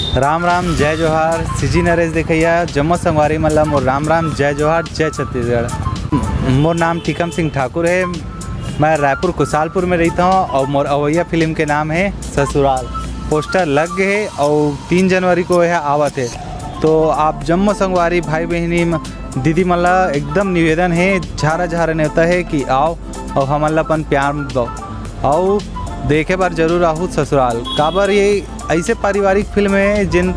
राम राम जय जोहार सीजी नरेश देखैया जम्मू संगवारी मल्लम और राम राम जय जोहार जय छत्तीसगढ़। मोर नाम टीकम सिंह ठाकुर है। मैं रायपुर कुशालपुर में रहता हूँ और मोर अवैया फिल्म के नाम है ससुराल। पोस्टर लग गए है और 3 जनवरी को यह आवत है। तो आप जम्मू संगवारी भाई बहनी दीदी मल्ला एकदम निवेदन है, झारा झारा नेता है कि आओ और हमल्लापन प्यार दो और देखे बार जरूर आहू ससुराल। काबर ये ऐसे पारिवारिक फिल्म है जिन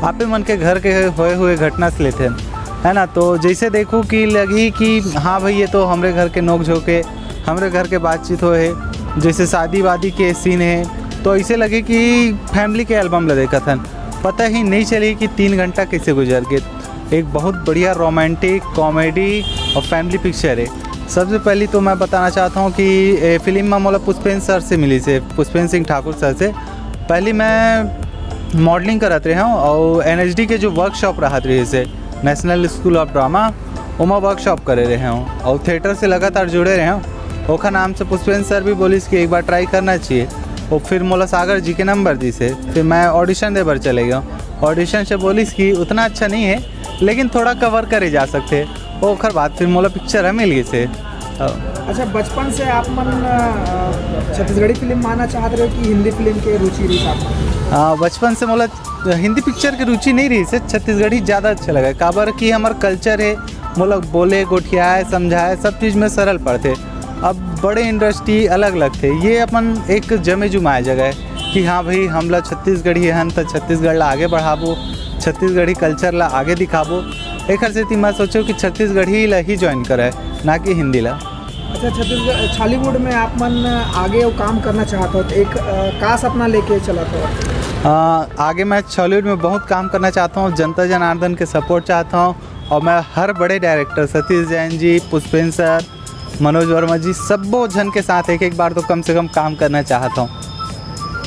आपे मन के घर के होए हुए घटना से लेते हैं, है ना। तो जैसे देखूँ कि लगी कि हाँ भाई ये तो हमारे घर के नोक झोंके हमारे घर के बातचीत हुए है, जैसे शादी वादी के सीन है। तो ऐसे लगे कि फैमिली के एल्बम ला देखा था, पता ही नहीं चली कि 3 घंटा कैसे गुजर गए। एक बहुत बढ़िया रोमांटिक कॉमेडी और फैमिली पिक्चर है। सबसे पहले तो मैं बताना चाहता हूँ कि फिल्म में मोला पुष्पेंद्र सर से मिली से, पुष्पेंद्र सिंह ठाकुर सर से। पहले मैं मॉडलिंग करते रहे हूँ और NHD के जो वर्कशॉप रहा रही से national school of drama Uma workshop करे रहे हूँ और थिएटर से लगातार जुड़े रहे हूँ। ओखा नाम से पुष्पेंद्र सर भी बोलिस कि एक बार ट्राई करना चाहिए। और फिर मोला सागर जी के नंबर दी से फिर मैं ऑडिशन दे बार चले गया। ऑडिशन से बोलिस कि उतना अच्छा नहीं है लेकिन थोड़ा कवर करे जा सकते। ओखर बाद फिर मोला पिक्चर है मिल गई से। अच्छा, बचपन से आप मन छत्तीसगढ़ी फिल्म माना चाहते रहे कि हिंदी फिल्म के रुचि रही आप? बचपन से मोला हिंदी पिक्चर की रुचि नहीं रही से, छत्तीसगढ़ी ज़्यादा अच्छा लगा। काबर कि हमारा कल्चर है, मोला बोले गोठियाए समझाए सब चीज़ में सरल पड़ते। अब बड़े इंडस्ट्री अलग अलग थे, ये अपन एक जमे जुमाए जगह है कि हाँ भाई हमला छत्तीसगढ़ी हन तो छत्तीसगढ़ ला आगे बढ़ाबो, छत्तीसगढ़ी कल्चर ला आगे दिखाबो। एक से मैं सोचो कि छत्तीसगढ़ी ला ही ज्वाइन करे ना कि हिंदी ला। अच्छा, छत्तीसगढ़ छॉलीवुड में आप मन आगे वो काम करना चाहते हो तो एक का सपना लेके चला था? आगे मैं छॉलीवुड में बहुत काम करना चाहता हूँ, जनता जनार्दन के सपोर्ट चाहता हूँ और मैं हर बड़े डायरेक्टर सतीश जैन जी, पुष्पेंद्र सर, मनोज वर्मा जी सबो जन के साथ एक बार तो कम से कम काम करना चाहता हूँ।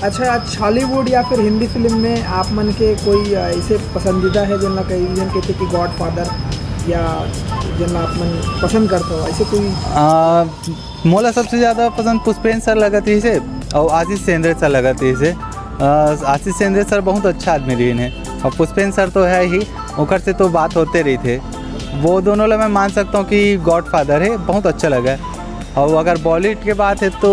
अच्छा, हॉलीवुड या फिर हिंदी फिल्म में आप मन के कोई ऐसे पसंदीदा है जिनका कई जन कहते कि गॉडफादर या जिन आप मन पसंद करते हो ऐसे कोई? मोला सबसे ज़्यादा पसंद पुष्पेंद्र सर लगती से और आशीष सेंद्रे सर लगती से। आशीष सेंद्रे सर बहुत अच्छा आदमी रही है और पुष्पेंद्र सर तो है ही, ओकर से तो बात होते रही थे। वो दोनों ला मैं मान सकता हूँ कि गॉडफादर है, बहुत अच्छा लगा। और अगर बॉलीवुड के बात है तो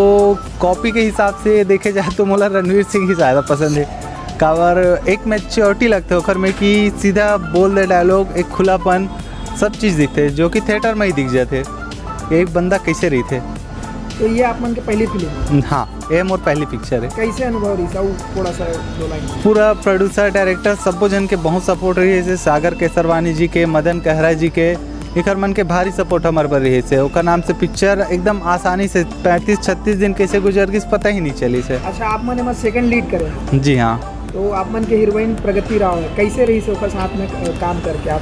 कॉपी के हिसाब से देखे जाए तो मोला रणवीर सिंह ही ज़्यादा पसंद है। काबर एक मैच्योरिटी लगता है ओखर में कि सीधा बोल दे डायलॉग, एक खुलापन सब चीज़ दिखते जो कि थिएटर में ही दिख जाते एक बंदा कैसे रही थे। तो ये आप मन के पहली फिल्म? हाँ, ये मोर पहली पिक्चर है। कैसे अनुभव रही सब थोड़ा सा दो लाइन? पूरा प्रोड्यूसर डायरेक्टर सबो जन के बहुत सपोर्ट रही है, जैसे सागर केसरवानी जी के, मदन कहरा जी के, इकर मन के भारी सपोर्ट हमारे पर रही से। ओकर नाम से पिक्चर एकदम आसानी से 35-36 दिन कैसे गुजर गई पता ही नहीं चली से। अच्छा, आप मन में सेकंड लीड करे? जी हाँ। तो आप मन के हीरोइन प्रगति राव है, कैसे रही से ओकर साथ में काम करके आप?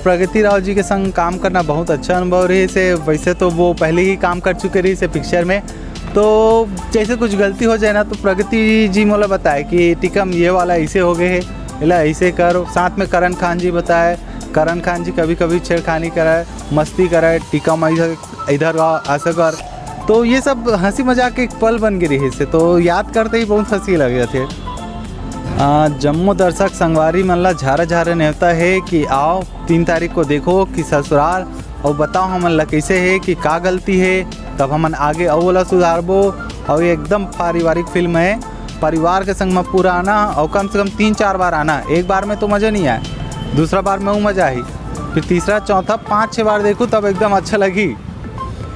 प्रगति राव जी के संग काम करना बहुत अच्छा अनुभव रही से। वैसे तो वो पहले ही काम कर चुके रही से पिक्चर में, तो जैसे कुछ गलती हो जाए ना तो प्रगति जी मोला बताए कि टिकम ये वाला ऐसे हो गए है, इला ऐसे करो। साथ में करण खान जी बताए, करण खान जी कभी कभी छेड़खानी कराए, मस्ती कराए, टिकम इधर ऐसा कर। तो ये सब हंसी मजाक एक पल बन गई रही से, तो याद करते ही बहुत हंसी लगे थे। जम्मू दर्शक संगवारी मल्ला झारा झारा नेवता है कि आओ 3 तारीख को देखो कि ससुराल और बताओ हमन ला कैसे है कि का गलती है, तब हमन आगे अवला सुधारबो। और ये एकदम पारिवारिक फिल्म है, परिवार के संग में पूरा आना और कम से कम 3-4 बार आना। एक बार में तो मज़ा नहीं आया, दूसरा बार में वो मज़ा आई, फिर तीसरा चौथा 5-6 बार देखूँ तब एकदम अच्छा लगी।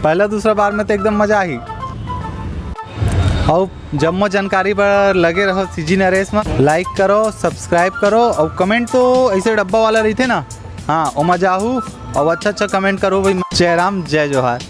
पहला दूसरा बार में तो एकदम मज़ा आई। और जम्मू जानकारी पर लगे रहो सीजी नरेश में, लाइक करो, सब्सक्राइब करो और कमेंट तो ऐसे डब्बा वाला रही थे ना, हाँ वो मजा आहू और अच्छा कमेंट करो भाई। जय राम जय जोहार।